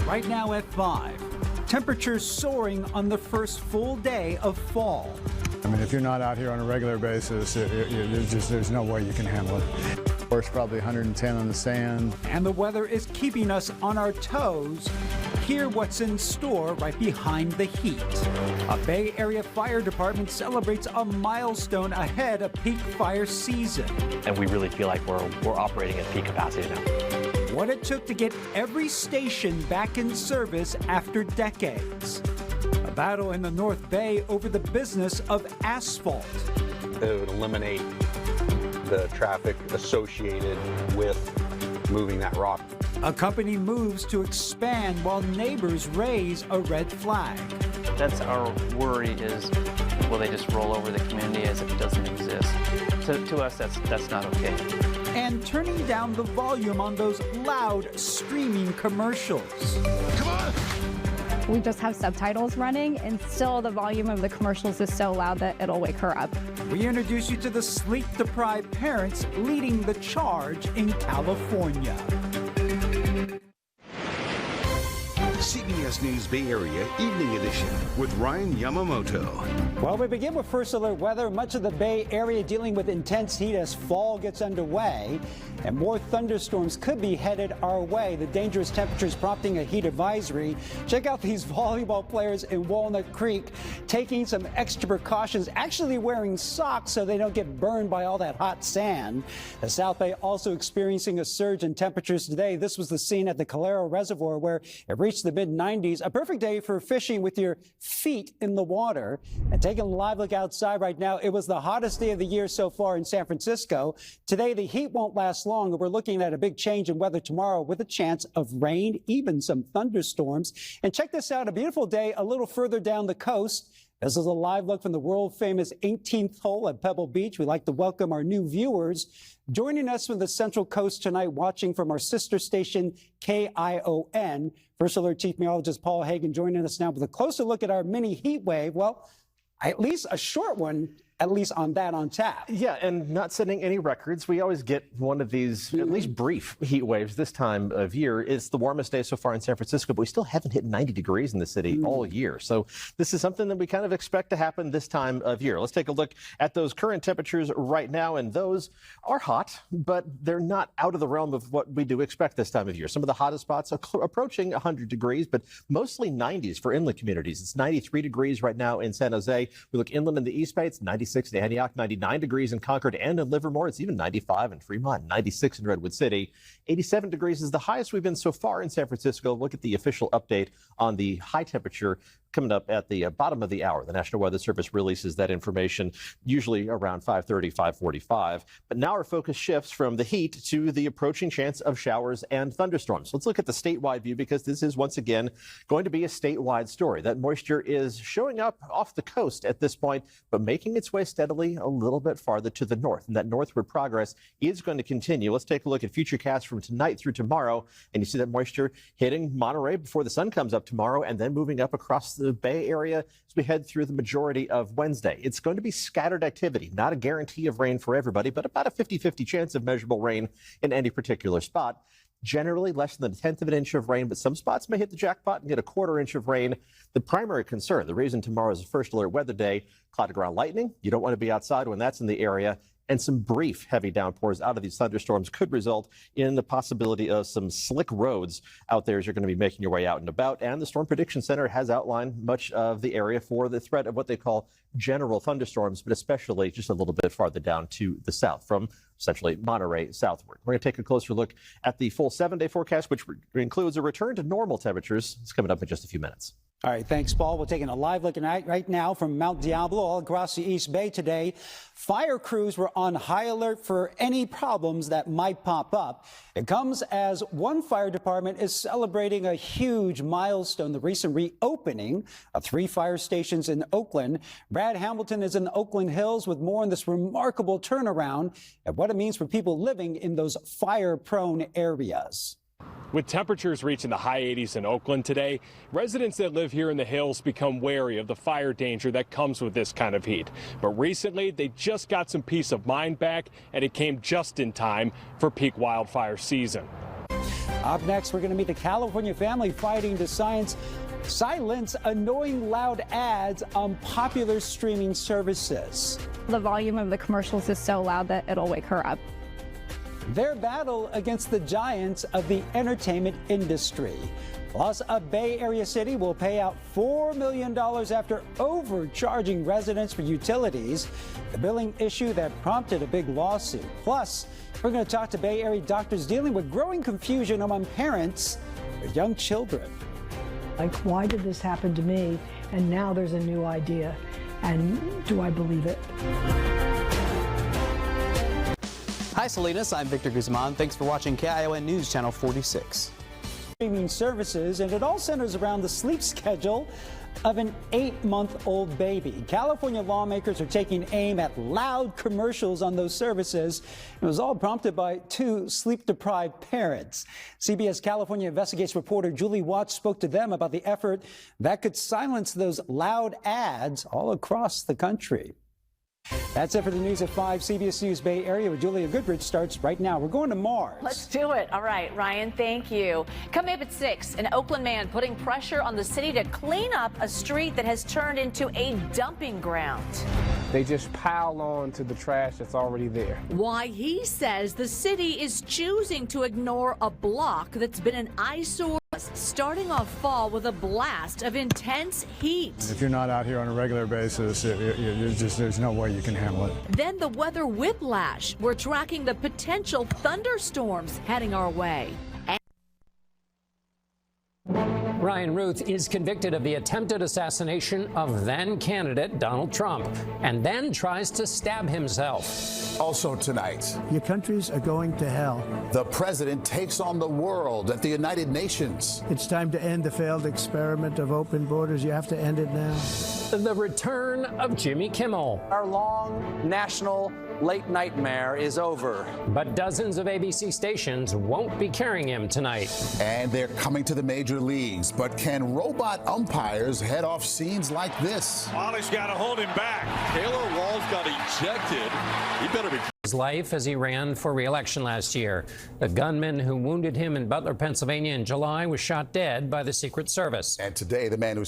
Right now at 5. Temperatures soaring on the first full day of fall. I mean, if you're not out here on a regular basis, there's no way you can handle it. Of course, probably 110 on the sand. And the weather is keeping us on our toes. Hear what's in store right behind the heat. A Bay Area fire department celebrates a milestone ahead of peak fire season. And we really feel like we're operating at peak capacity now. What it took to get every station back in service after decades. A battle in the North Bay over the business of asphalt. It would eliminate the traffic associated with moving that rock. A company moves to expand while neighbors raise a red flag. That's our worry is, will they just roll over the community as if it doesn't exist? To us, that's not okay. And turning down the volume on those loud, streaming commercials. Come on! We just have subtitles running, and still the volume of the commercials is so loud that it'll wake her up. We introduce you to the sleep-deprived parents leading the charge in California. CBS News Bay Area Evening Edition with Ryan Yamamoto. Well, we begin with first alert weather. Much of the Bay Area dealing with intense heat as fall gets underway, and more thunderstorms could be headed our way. The dangerous temperatures prompting a heat advisory. Check out these volleyball players in Walnut Creek taking some extra precautions, actually wearing socks so they don't get burned by all that hot sand. The South Bay also experiencing a surge in temperatures today. This was the scene at the Calero Reservoir where it reached the mid-90s. A perfect day for fishing with your feet in the water. And taking a live look outside right now, it was the hottest day of the year so far in San Francisco. Today, the heat won't last long, and we're looking at a big change in weather tomorrow with a chance of rain, even some thunderstorms. And check this out, a beautiful day a little further down the coast. This is a live look from the world-famous 18th hole at Pebble Beach. We'd like to welcome our new viewers. Joining us from the Central Coast tonight, watching from our sister station, KION. First Alert Chief Meteorologist Paul Hagan joining us now with a closer look at our mini heat wave. Well, at least a short one, at least on tap. Yeah, and not setting any records. We always get one of these, at least brief heat waves this time of year. It's the warmest day so far in San Francisco, but we still haven't hit 90 degrees in the city all year. So this is something that we kind of expect to happen this time of year. Let's take a look at those current temperatures right now, and those are hot, but they're not out of the realm of what we do expect this time of year. Some of the hottest spots are approaching 100 degrees, but mostly 90s for inland communities. It's 93 degrees right now in San Jose. We look inland in the East Bay, it's 96 in Antioch, 99 degrees in Concord and in Livermore. It's even 95 in Fremont, 96 in Redwood City. 87 degrees is the highest we've been so far in San Francisco. Look at the official update on the high temperature coming up at the bottom of the hour. The National Weather Service releases that information usually around 5:30, 5:45. But now our focus shifts from the heat to the approaching chance of showers and thunderstorms. Let's look at the statewide view, because this is once again going to be a statewide story. That moisture is showing up off the coast at this point, but making its way steadily a little bit farther to the north. And that northward progress is going to continue. Let's take a look at futurecasts from tonight through tomorrow. And you see that moisture hitting Monterey before the sun comes up tomorrow, and then moving up across the Bay Area as we head through the majority of Wednesday. It's going to be scattered activity, not a guarantee of rain for everybody, but about a 50-50 chance of measurable rain in any particular spot. Generally less than a tenth of an inch of rain, but some spots may hit the jackpot and get a quarter inch of rain. The primary concern, the reason tomorrow is a first alert weather day, cloud to ground lightning. You don't want to be outside when that's in the area. And some brief heavy downpours out of these thunderstorms could result in the possibility of some slick roads out there as you're going to be making your way out and about. And the Storm Prediction Center has outlined much of the area for the threat of what they call general thunderstorms, but especially just a little bit farther down to the south from essentially Monterey southward. We're going to take a closer look at the full 7-day forecast, which includes a return to normal temperatures. It's coming up in just a few minutes. All right, thanks, Paul. We're taking a live look right now from Mount Diablo all across the East Bay today. Fire crews were on high alert for any problems that might pop up. It comes as one fire department is celebrating a huge milestone, the recent reopening of 3 fire stations in Oakland. Brad Hamilton is in Oakland Hills with more on this remarkable turnaround and what it means for people living in those fire-prone areas. With temperatures reaching the high 80s in Oakland today, residents that live here in the hills become wary of the fire danger that comes with this kind of heat. But recently, they just got some peace of mind back, and it came just in time for peak wildfire season. Up next, we're going to meet the California family fighting to silence annoying loud ads on popular streaming services. The volume of the commercials is so loud that it'll wake her up. Their battle against the giants of the entertainment industry. Plus, a Bay Area city will pay out $4 million after overcharging residents for utilities, the billing issue that prompted a big lawsuit. Plus, we're going to talk to Bay Area doctors dealing with growing confusion among parents with young children. Like, why did this happen to me? And now there's a new idea. And do I believe it? Hi, Salinas. I'm Victor Guzman. Thanks for watching KION News Channel 46. Streaming services, and it all centers around the sleep schedule of an 8-month-old baby. California lawmakers are taking aim at loud commercials on those services. It was all prompted by 2 sleep-deprived parents. CBS California Investigates reporter Julie Watts spoke to them about the effort that could silence those loud ads all across the country. That's it for the news at 5. CBS News Bay Area with Julia Goodrich starts right now. We're going to Mars. Let's do it. All right, Ryan, thank you. Coming up at 6, an Oakland man putting pressure on the city to clean up a street that has turned into a dumping ground. They just pile on to the trash that's already there. Why he says the city is choosing to ignore a block that's been an eyesore. Starting off fall with a blast of intense heat. If you're not out here on a regular basis, there's no way you can handle it. Then the weather whiplash. We're tracking the potential thunderstorms heading our way. Ryan Ruth is convicted of the attempted assassination of then-candidate Donald Trump and then tries to stab himself. Also tonight, your countries are going to hell. The president takes on the world at the United Nations. It's time to end the failed experiment of open borders. You have to end it now. The return of Jimmy Kimmel. Our long national late nightmare is over. But dozens of ABC stations won't be carrying him tonight. And they're coming to the major leagues. But can robot umpires head off scenes like this? Molly's got to hold him back. Taylor Walls got ejected. He better be. His life as he ran for re-election last year. The gunman who wounded him in Butler, Pennsylvania in July was shot dead by the Secret Service. And today, the man who's